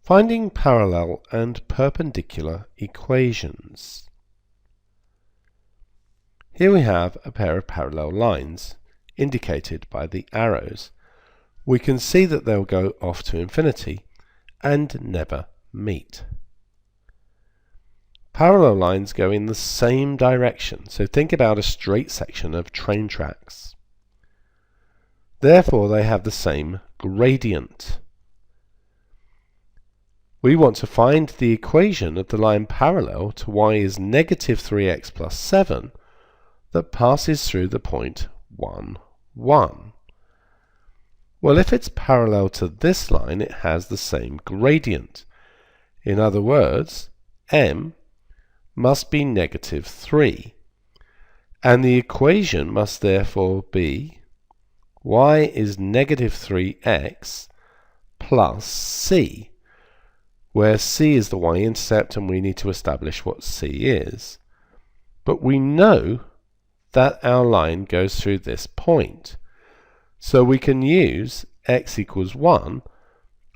Finding parallel and perpendicular equations. Here we have a pair of parallel lines indicated by the arrows. We can see that they'll go off to infinity and never meet. Parallel lines go in the same direction, so think about a straight section of train tracks. Therefore they have the same gradient. We want to find the equation of the line parallel to y is negative 3x plus 7 that passes through the point 1, 1. Well, if it's parallel to this line, it has the same gradient. In other words, m must be negative 3. And the equation must therefore be y is negative 3x plus c, where c is the y-intercept and we need to establish what c is. But we know that our line goes through this point. So we can use x equals 1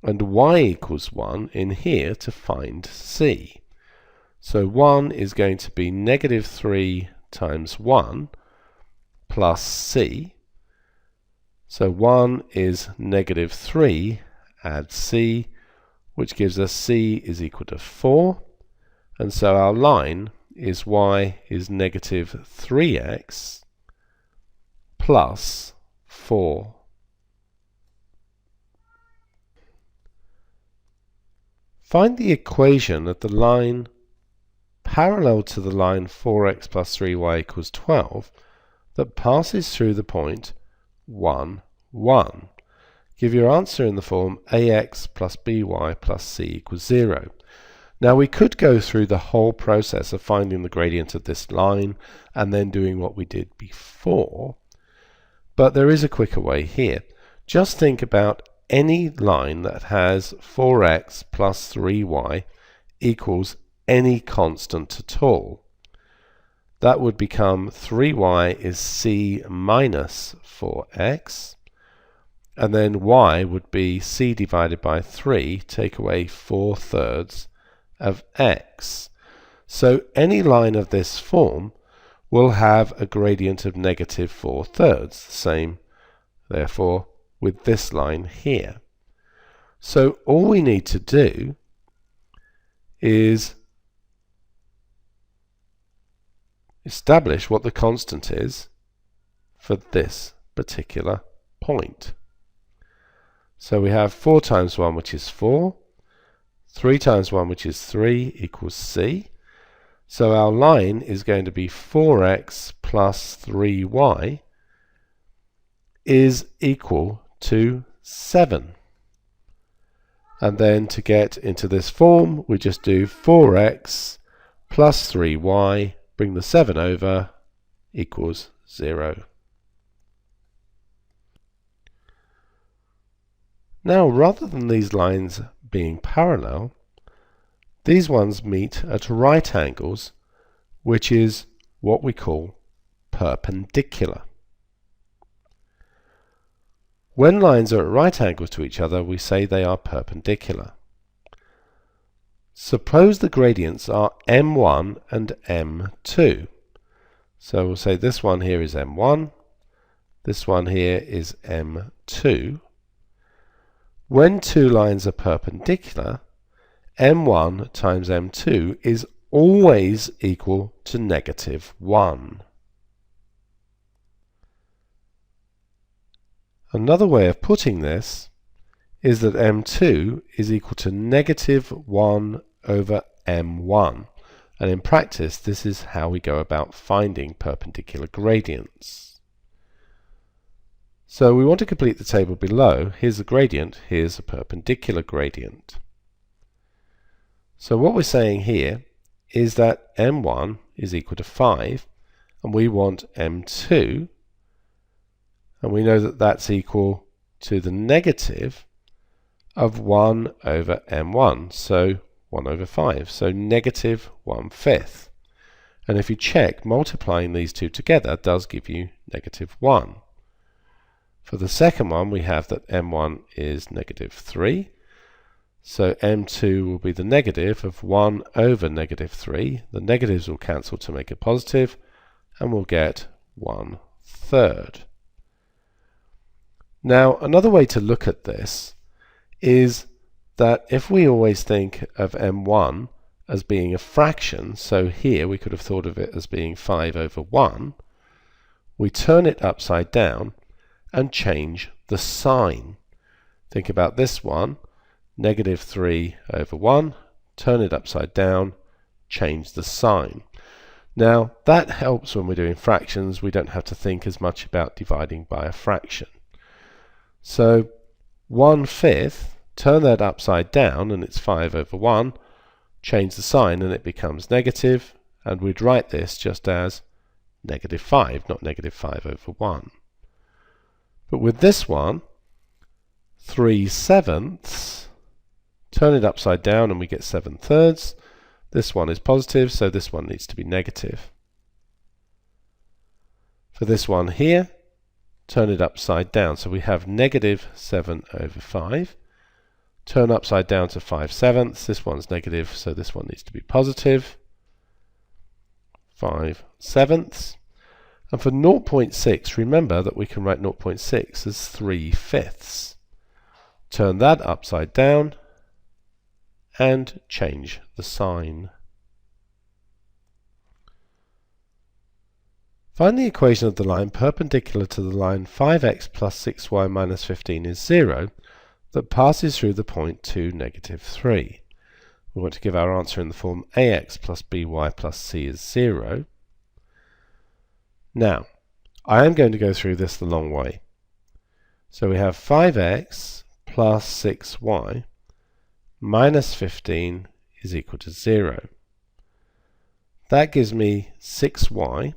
and y equals 1 in here to find c. So 1 is going to be negative 3 times 1 plus c. So 1 is negative 3, add c, which gives us c is equal to 4. And so our line is y is negative 3x plus 4. Find the equation of the line parallel to the line 4x plus 3y equals 12 that passes through the point 1, 1. Give your answer in the form ax plus by plus c equals 0. Now we could go through the whole process of finding the gradient of this line and then doing what we did before, but there is a quicker way here. Just think about any line that has 4x plus 3y equals any constant at all. That would become 3y is c minus 4x, and then y would be c divided by 3, take away 4/3 of x. So any line of this form will have a gradient of negative 4/3, the same therefore with this line here. So all we need to do is establish what the constant is for this particular point. So we have 4 times 1, which is 4. 3 times 1, which is 3, equals c. So our line is going to be 4x plus 3y is equal to 7. And then to get into this form, we just do 4x plus 3y, bring the 7 over, equals 0. Now, rather than these lines being parallel, these ones meet at right angles, which is what we call perpendicular. When lines are at right angles to each other, we say they are perpendicular. Suppose the gradients are m1 and m2. So we'll say this one here is m1, this one here is m2. When two lines are perpendicular, m1 times m2 is always equal to negative 1. Another way of putting this is that m2 is equal to negative 1 over m1. And in practice, this is how we go about finding perpendicular gradients. So we want to complete the table below. Here's the gradient, here's a perpendicular gradient. So what we're saying here is that m1 is equal to 5, and we want m2, and we know that that's equal to the negative of 1 over m1, so 1 over 5, so negative 1/5. And if you check, multiplying these two together does give you negative 1. For the second one, we have that m1 is negative 3, So m2 will be the negative of 1 over negative 3. The negatives will cancel to make a positive, and we'll get 1/3. Now, another way to look at this is that if we always think of m1 as being a fraction, so here we could have thought of it as being 5 over 1, we turn it upside down and change the sign. Think about this one, negative 3 over 1, turn it upside down, change the sign. Now that helps when we're doing fractions. We don't have to think as much about dividing by a fraction. So 1/5, turn that upside down and it's 5 over 1, change the sign and it becomes negative, and we'd write this just as negative 5, not negative 5 over 1. But with this one, 3/7, turn it upside down and we get 7/3. This one is positive, so this one needs to be negative. For this one here, turn it upside down, so we have negative 7 over 5. Turn upside down to 5/7. This one's negative, so this one needs to be positive. 5/7. And for 0.6, remember that we can write 0.6 as 3/5. Turn that upside down and change the sign. Find the equation of the line perpendicular to the line 5x plus 6y minus 15 is 0 that passes through the point 2, negative 3. We want to give our answer in the form ax plus by plus c is 0. Now, I am going to go through this the long way. So we have 5x plus 6y minus 15 is equal to 0. That gives me 6y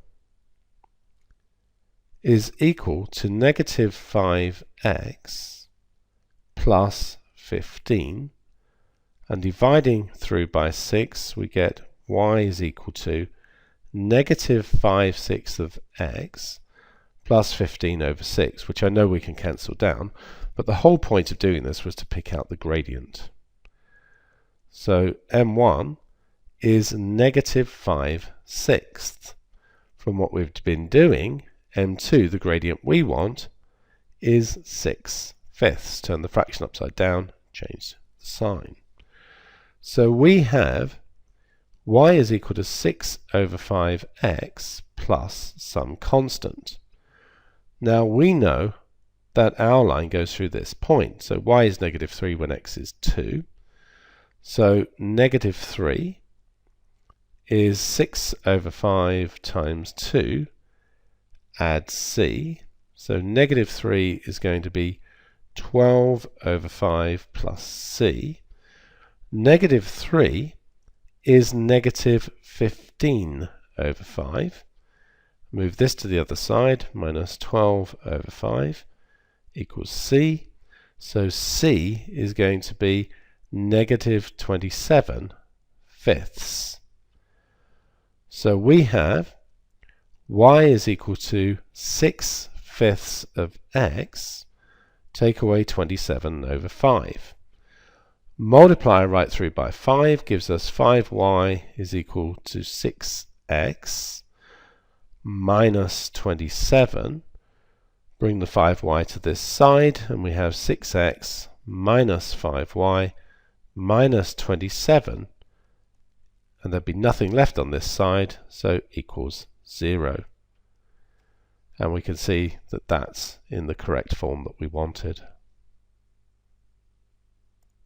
is equal to negative 5x plus 15, and dividing through by 6 we get y is equal to negative 5/6 of x plus 15 over 6, which I know we can cancel down, but the whole point of doing this was to pick out the gradient. So m1 is negative 5/6. From what we've been doing, m2, the gradient we want, is 6/5. Turn the fraction upside down, change the sign. So we have y is equal to 6 over 5x plus some constant. Now we know that our line goes through this point, so y is negative 3 when x is 2. So negative 3 is 6 over 5 times 2, add c, so negative 3 is going to be 12 over 5 plus c. Negative 3 is negative 15 over 5. Move this to the other side, minus 12 over 5 equals c. So c is going to be negative 27/5. So we have y is equal to 6/5 of x, take away 27 over 5. Multiply right through by 5 gives us 5y is equal to 6x minus 27. Bring the 5y to this side and we have 6x minus 5y minus 27, and there'd be nothing left on this side, so equals 0. And we can see that that's in the correct form that we wanted.